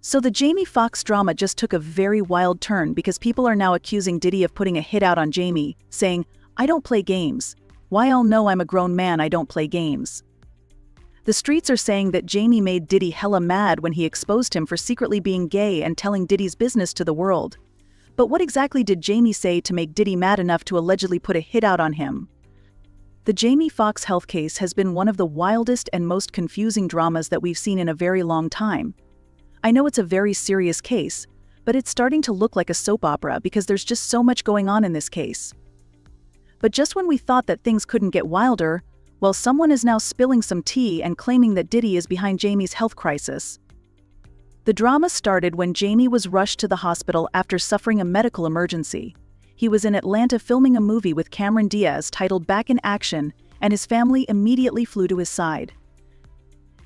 So the Jamie Foxx drama just took a very wild turn because people are now accusing Diddy of putting a hit out on Jamie, saying, "I don't play games. Why all know I'm a grown man, I don't play games." The streets are saying that Jamie made Diddy hella mad when he exposed him for secretly being gay and telling Diddy's business to the world. But what exactly did Jamie say to make Diddy mad enough to allegedly put a hit out on him? The Jamie Foxx health case has been one of the wildest and most confusing dramas that we've seen in a very long time. I know it's a very serious case, but it's starting to look like a soap opera because there's just so much going on in this case. But just when we thought that things couldn't get wilder, well, someone is now spilling some tea and claiming that Diddy is behind Jamie's health crisis. The drama started when Jamie was rushed to the hospital after suffering a medical emergency. He was in Atlanta filming a movie with Cameron Diaz titled Back in Action, and his family immediately flew to his side.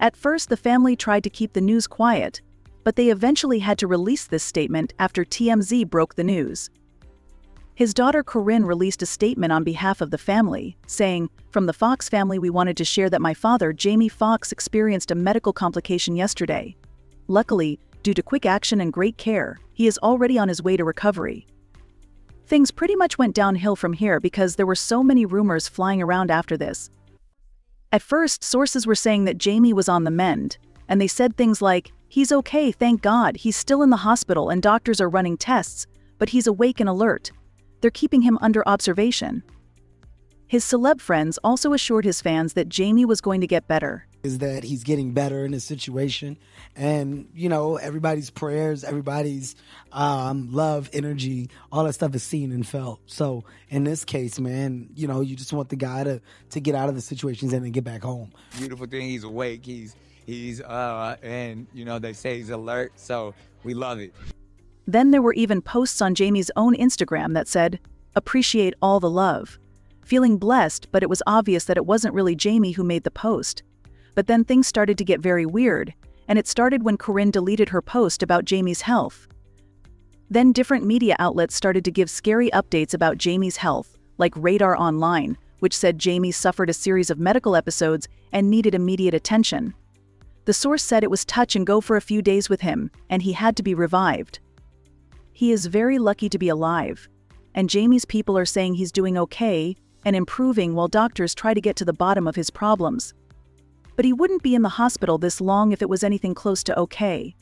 At first, the family tried to keep the news quiet, but they eventually had to release this statement after TMZ broke the news. His daughter Corinne released a statement on behalf of the family, saying, "From the Fox family, we wanted to share that my father, Jamie Foxx, experienced a medical complication yesterday. Luckily, due to quick action and great care, he is already on his way to recovery." Things pretty much went downhill from here because there were so many rumors flying around after this. At first, sources were saying that Jamie was on the mend, and they said things like, "He's okay, thank God, he's still in the hospital and doctors are running tests, but he's awake and alert. They're keeping him under observation." His celeb friends also assured his fans that Jamie was going to get better. Is that he's getting better in his situation, and everybody's prayers, everybody's love, energy, all that stuff is seen and felt. So in this case, man, you just want the guy to get out of the situations and then get back home. Beautiful thing, he's awake, he's and they say he's alert, so we love it. Then there were even posts on Jamie's own Instagram that said, "Appreciate all the love." Feeling blessed, but it was obvious that it wasn't really Jamie who made the post. But then things started to get very weird, and it started when Corinne deleted her post about Jamie's health. Then different media outlets started to give scary updates about Jamie's health, like Radar Online, which said Jamie suffered a series of medical episodes and needed immediate attention. The source said it was touch and go for a few days with him, and he had to be revived. He is very lucky to be alive, and Jamie's people are saying he's doing okay and improving while doctors try to get to the bottom of his problems. But he wouldn't be in the hospital this long if it was anything close to okay.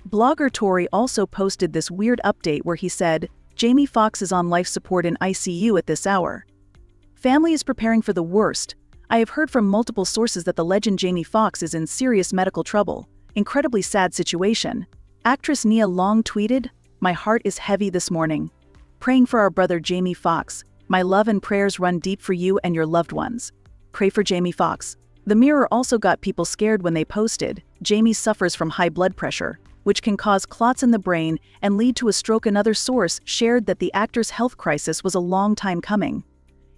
Blogger Tory also posted this weird update where he said, "Jamie Foxx is on life support in ICU at this hour. Family is preparing for the worst. I have heard from multiple sources that the legend Jamie Foxx is in serious medical trouble. Incredibly sad situation." Actress Nia Long tweeted, "My heart is heavy this morning. Praying for our brother Jamie Foxx. My love and prayers run deep for you and your loved ones. Pray for Jamie Foxx." The Mirror also got people scared when they posted, "Jamie suffers from high blood pressure, which can cause clots in the brain and lead to a stroke." Another source shared that the actor's health crisis was a long time coming.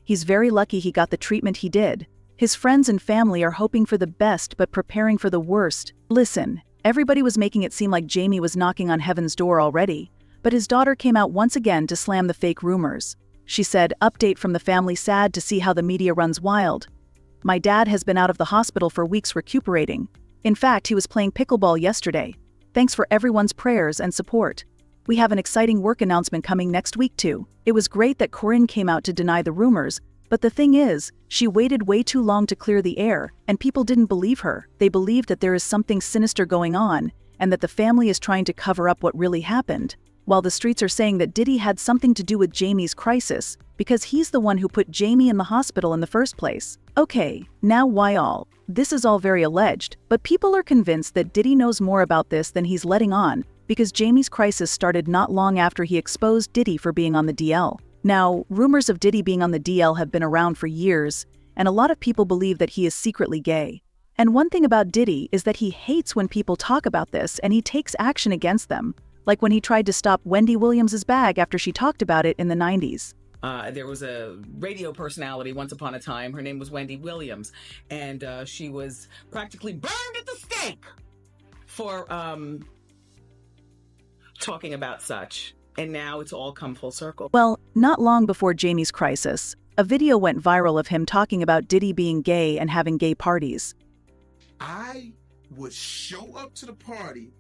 He's very lucky he got the treatment he did. His friends and family are hoping for the best but preparing for the worst. Listen, everybody was making it seem like Jamie was knocking on heaven's door already, but his daughter came out once again to slam the fake rumors. She said, "Update from the family, sad to see how the media runs wild. My dad has been out of the hospital for weeks recuperating. In fact, he was playing pickleball yesterday. Thanks for everyone's prayers and support. We have an exciting work announcement coming next week too." It was great that Corinne came out to deny the rumors, but the thing is, she waited way too long to clear the air, and people didn't believe her. They believed that there is something sinister going on, and that the family is trying to cover up what really happened, while the streets are saying that Diddy had something to do with Jamie's crisis, because he's the one who put Jamie in the hospital in the first place. Okay, now why all? This is all very alleged, but people are convinced that Diddy knows more about this than he's letting on, because Jamie's crisis started not long after he exposed Diddy for being on the DL. Now, rumors of Diddy being on the DL have been around for years, and a lot of people believe that he is secretly gay. And one thing about Diddy is that he hates when people talk about this and he takes action against them, like when he tried to stop Wendy Williams' bag after she talked about it in the 90s. There was a radio personality once upon a time. Her name was Wendy Williams, and she was practically burned at the stake for talking about such. And now it's all come full circle. Well, not long before Jamie's crisis, a video went viral of him talking about Diddy being gay and having gay parties. "I would show up to the party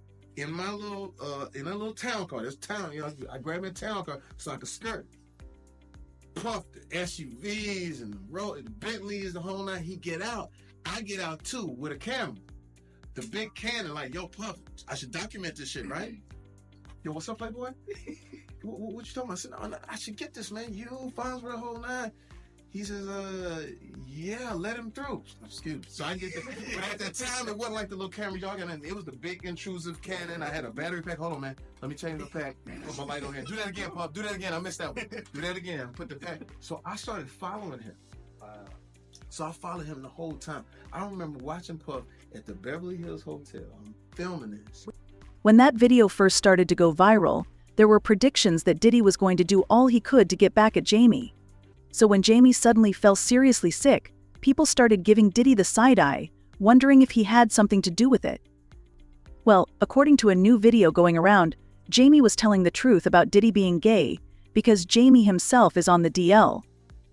in my little in a little town car. This town, you know, I grabbed my town car so I could skirt. Puff the SUVs and the road, the Bentleys, the whole night. He get out. I get out too with a camera. The big Canon, like, yo, Puff, I should document this shit, right? Yo, what's up, Playboy? What you talking about? I said, no, I should get this, man. You, Farnsworth, the whole nine. He says, yeah, let him through. Excuse me. So I get that. But at that time, it wasn't like the little camera y'all got in. It was the big intrusive Canon. I had a battery pack. Hold on, man. Let me change the pack. Put my light on here. Do that again, Puff. Do that again. I missed that one. Do that again. Put the pack. So I started following him. So I followed him the whole time. I remember watching Puff at the Beverly Hills Hotel. I'm filming this. When that video first started to go viral, there were predictions that Diddy was going to do all he could to get back at Jamie. So when Jamie suddenly fell seriously sick, people started giving Diddy the side eye, wondering if he had something to do with it. Well, according to a new video going around, Jamie was telling the truth about Diddy being gay because Jamie himself is on the DL.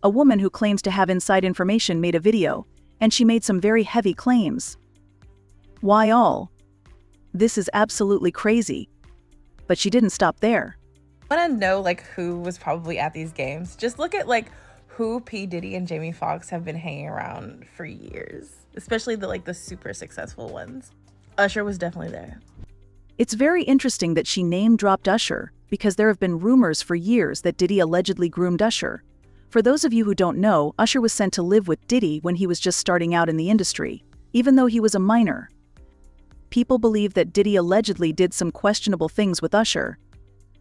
A woman who claims to have inside information made a video, and she made some very heavy claims. Why all? This is absolutely crazy. But she didn't stop there. I want to know like who was probably at these games. Just look at like who P. Diddy and Jamie Foxx have been hanging around for years, especially the super successful ones. Usher was definitely there. It's very interesting that she name-dropped Usher, because there have been rumors for years that Diddy allegedly groomed Usher. For those of you who don't know, Usher was sent to live with Diddy when he was just starting out in the industry, even though he was a minor. People believe that Diddy allegedly did some questionable things with Usher.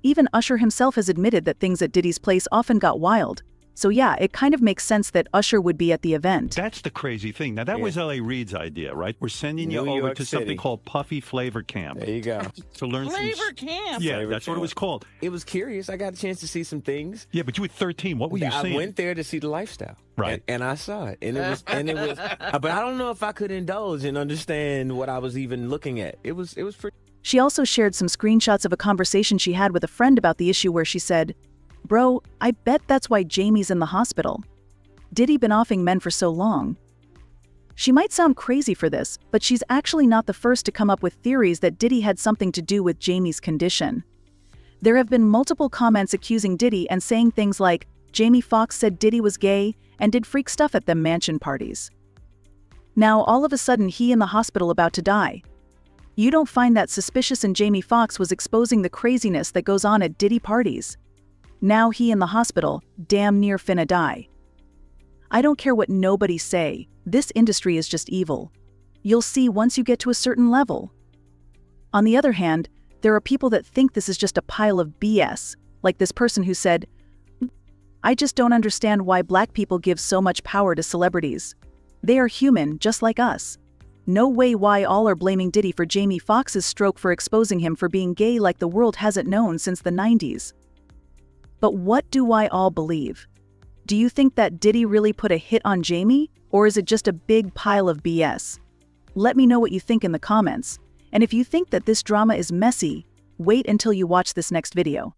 Even Usher himself has admitted that things at Diddy's place often got wild. So yeah, it kind of makes sense that Usher would be at the event. That's the crazy thing. Now, that was L.A. Reid's idea, right? We're sending you New over York to City. something called Puffy Flavor Camp. There you go. To learn Flavor Camp. Yeah, Flavor that's what it Camp. was called. It was curious. I got a chance to see some things. Yeah, but you were 13. What were you I seeing? went there to see the lifestyle. Right. And I saw it. And it was, but I don't know if I could indulge and understand what I was even looking at. It was pretty. She also shared some screenshots of a conversation she had with a friend about the issue where she said, "Bro, I bet that's why Jamie's in the hospital. Diddy been offing men for so long." She might sound crazy for this, but she's actually not the first to come up with theories that Diddy had something to do with Jamie's condition. There have been multiple comments accusing Diddy and saying things like, Jamie Foxx said Diddy was gay and did freak stuff at them mansion parties. Now all of a sudden he in the hospital about to die. You don't find that suspicious, and Jamie Foxx was exposing the craziness that goes on at Diddy parties. Now he in the hospital, damn near finna die. I don't care what nobody say, this industry is just evil. You'll see once you get to a certain level. On the other hand, there are people that think this is just a pile of BS, like this person who said, "I just don't understand why black people give so much power to celebrities. They are human, just like us. No way why all are blaming Diddy for Jamie Foxx's stroke for exposing him for being gay like the world hasn't known since the 90s. But what do I all believe? Do you think that Diddy really put a hit on Jamie, or is it just a big pile of BS? Let me know what you think in the comments. And if you think that this drama is messy, wait until you watch this next video.